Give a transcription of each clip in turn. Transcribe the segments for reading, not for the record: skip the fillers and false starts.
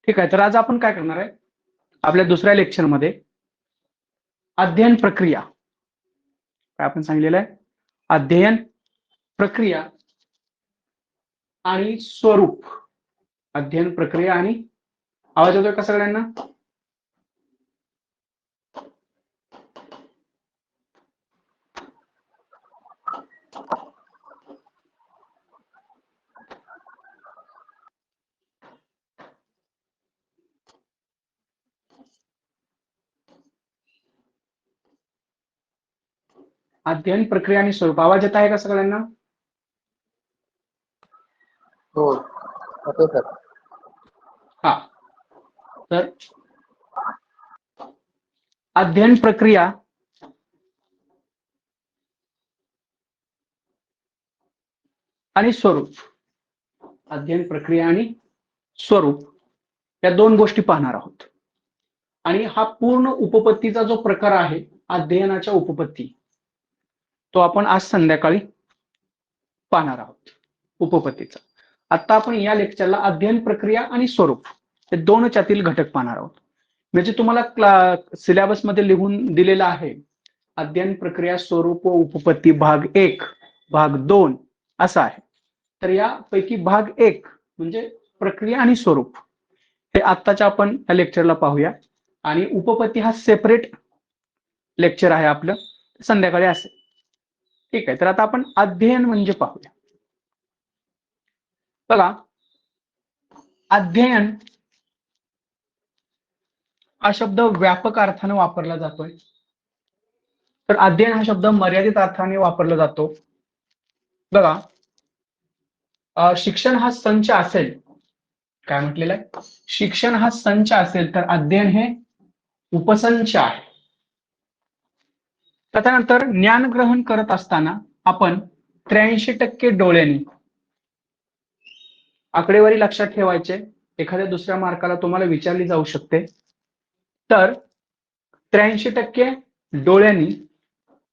ठीक आहे, तर आज आपण काय करणार आहे आपल्या दुसऱ्या लेक्चरमध्ये अध्ययन प्रक्रिया, काय आपण सांगितलेलं आहे, अध्ययन प्रक्रिया आणि स्वरूप. अध्ययन प्रक्रिया आणि आवाज येतोय का सगळ्यांना? अध्ययन प्रक्रिया आणि स्वरूप, आवाज येत आहे का सगळ्यांना? हो ओके सर. हा, तर अध्ययन प्रक्रिया आणि स्वरूप, अध्ययन प्रक्रिया आणि स्वरूप या दोन गोष्टी पाहणार आहोत. आणि हा पूर्ण उपपत्तीचा जो प्रकार आहे अध्ययनाच्या उपपत्ती, तो आपण आज संध्याकाळी पाहणार आहोत उपपत्तीचा. आता आपण या लेक्चरला अध्ययन प्रक्रिया आणि स्वरूप हे दोनच्यातील घटक पाहणार आहोत. म्हणजे तुम्हाला सिलेबस मध्ये लिहून दिलेलं आहे अध्ययन प्रक्रिया स्वरूप व उपपत्ती भाग 1 भाग 2 असा आहे. तर यापैकी भाग 1 म्हणजे प्रक्रिया आणि स्वरूप हे आत्ताच्या आपण या लेक्चरला पाहूया. आणि उपपत्ती हा सेपरेट लेक्चर आहे आपलं, संध्याकाळी असेल. ठीक आहे, तर आता आपण अध्ययन म्हणजे पाहूया. बघा, अध्ययन हा शब्द व्यापक अर्थाने वापरला जातोय, तर अध्ययन हा शब्द मर्यादित अर्थाने वापरला जातो. बघा, शिक्षण हा संच असेल, काय म्हटलेलं आहे, शिक्षण हा संच असेल तर अध्ययन हे उपसंच आहे. त्याच्यानंतर ज्ञान ग्रहण करत असताना आपण 83% डोळ्यांनी, आकडेवारी लक्षात ठेवायचे, एखाद्या दुसऱ्या मार्काला तुम्हाला विचारली जाऊ शकते. तर 83% डोळ्यांनी,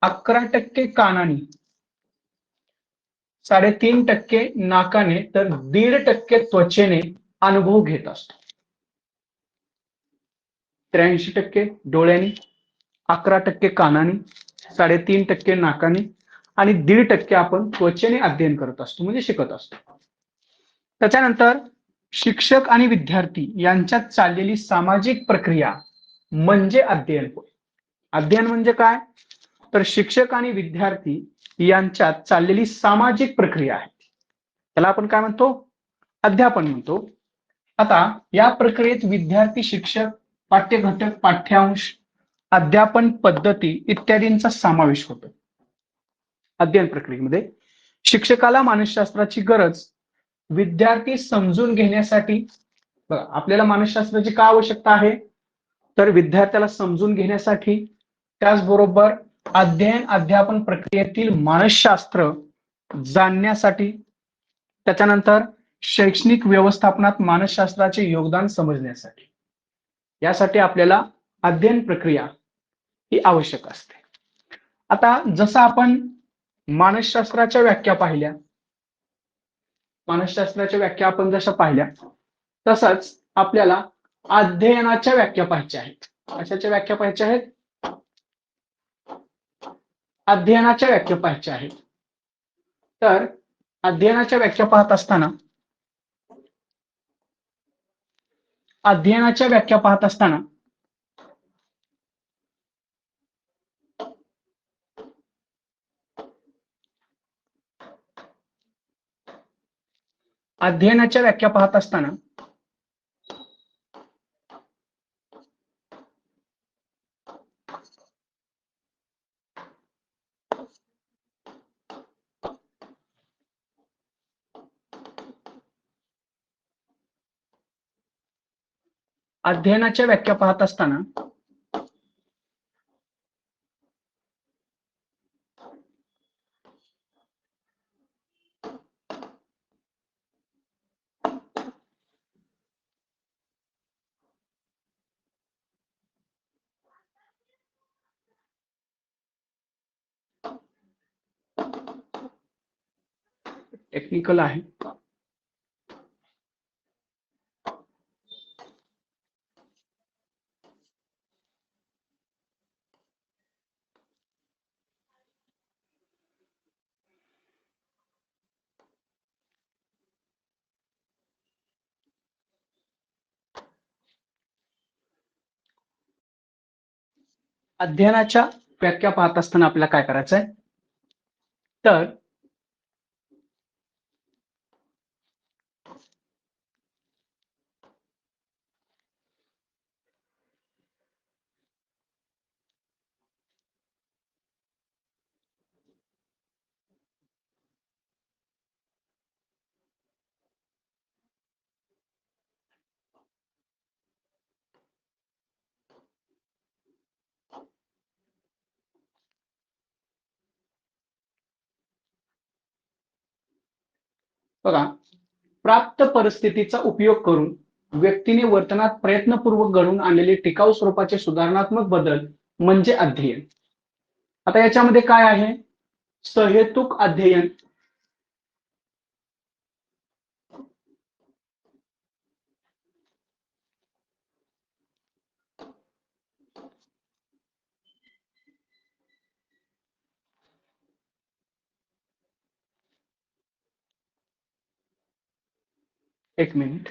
11% कानाने, 3.5% नाकाने, तर 1.5% त्वचेने अनुभव घेत असतो. 83% डोळ्यांनी, 11% कानाने, 3.5% नाकाने आणि 1.5% आपण त्वचेने अध्ययन करत असतो, म्हणजे शिकत असतो. त्याच्यानंतर शिक्षक आणि विद्यार्थी यांच्यात चाललेली सामाजिक प्रक्रिया म्हणजे अध्ययन होय. अध्ययन म्हणजे काय, तर शिक्षक आणि विद्यार्थी यांच्यात चाललेली सामाजिक प्रक्रिया आहे, त्याला आपण काय म्हणतो, अध्यापन म्हणतो. आता या प्रक्रियेत विद्यार्थी, शिक्षक, पाठ्यघटक, पाठ्यांश, अध्यापन पद्धती इत्यादींचा समावेश होतो. अध्ययन प्रक्रियेमध्ये शिक्षकाला मानसशास्त्राची गरज विद्यार्थी समजून घेण्यासाठी, बघा आपल्याला मानसशास्त्राची का आवश्यकता आहे, तर विद्यार्थ्याला समजून घेण्यासाठी, त्याचबरोबर अध्ययन अध्यापन प्रक्रियेतील मानसशास्त्र जाणण्यासाठी, त्याच्यानंतर शैक्षणिक व्यवस्थापनात मानसशास्त्राचे योगदान समजण्यासाठी, यासाठी आपल्याला अध्ययन प्रक्रिया ही आवश्यक असते. आता जसं आपण मानसशास्त्राच्या व्याख्या पाहिल्या, मानसशास्त्राच्या व्याख्या आपण जशा पाहिल्या, तसंच आपल्याला अध्ययनाच्या व्याख्या पाहायच्या आहेत. कशाच्या व्याख्या पाहायच्या आहेत, अध्ययनाच्या व्याख्या पाहायच्या आहेत. तर अध्ययनाच्या व्याख्या पाहत असताना, अध्ययनाच्या व्याख्या पाहत असताना अध्ययनाच्या व्याख्या पाहत असताना अध्ययनाच्या व्याख्या पाहत असताना टेक्निकल आहे, अध्ययनाच्या व्याख्या पाहत असताना आपल्याला काय करायचं आहे, तर बघा, प्राप्त परिस्थितीचा उपयोग करून व्यक्तीने वर्तनात प्रयत्नपूर्वक घडवून आणलेले टिकाऊ स्वरूपाचे सुधारणात्मक बदल म्हणजे अध्ययन. आता याच्यामध्ये काय आहे, सहेतुक अध्ययन, एक मिनिट,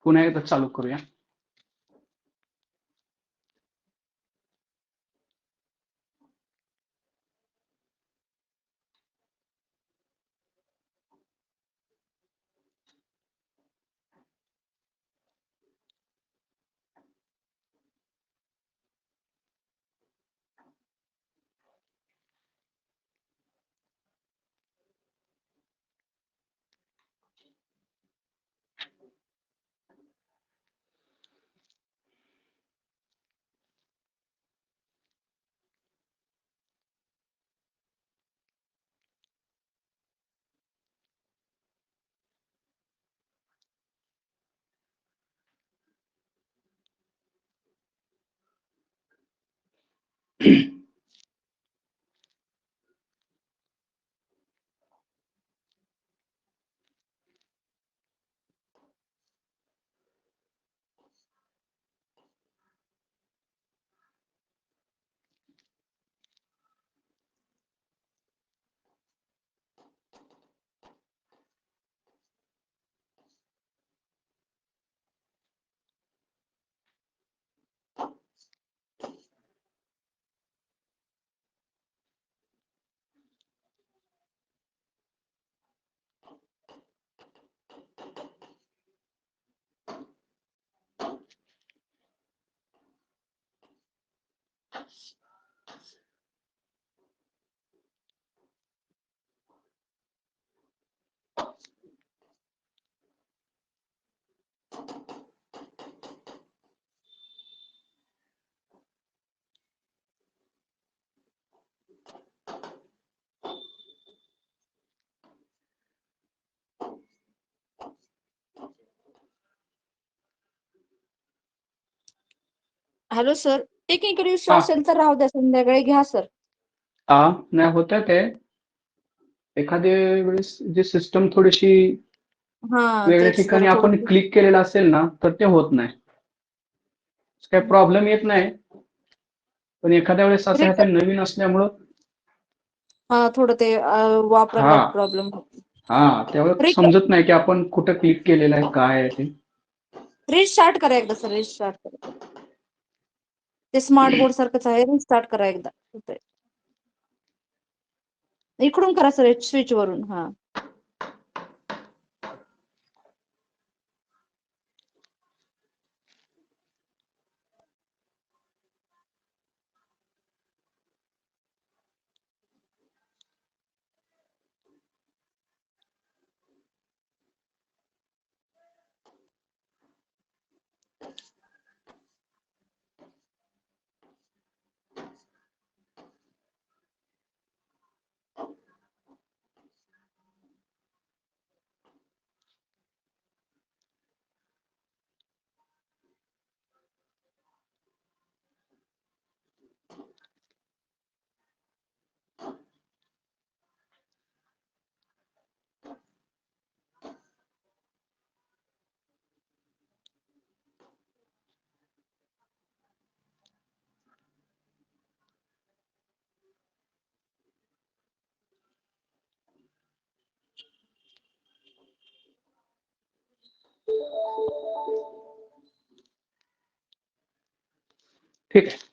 पुन्हा एकदा चालू करूया. हॅलो सर, टेक्निकल इश्यू हा. असेल तर राहू द्या, संध्याकाळी घ्या सर. नाही होत ते एखाद्या वेळेस जे सिस्टम थोडीशी हा, वेगळ्या तेच ठिकाणी जरा आपण थोडं. क्लिक केलेलं असेल ना, तर ते होत नाही, काही प्रॉब्लेम येत नाही. पण एखाद्या वेळेस असं आहे, ते नवीन असल्यामुळं हा, थोडं ते वापरायला हा. प्रॉब्लेम होतो. त्यावेळेस समजत नाही की आपण कुठं क्लिक केलेलं आहे, काय आहे ते. रिस्टार्ट करा एकदा सर, रिस्टार्ट करा. ते स्मार्ट बोर्ड सारखंच आहे, रिस्टार्ट करा एकदा. होतंय. इकडून करा सर, स्विच वरून. हा, ठीक आहे.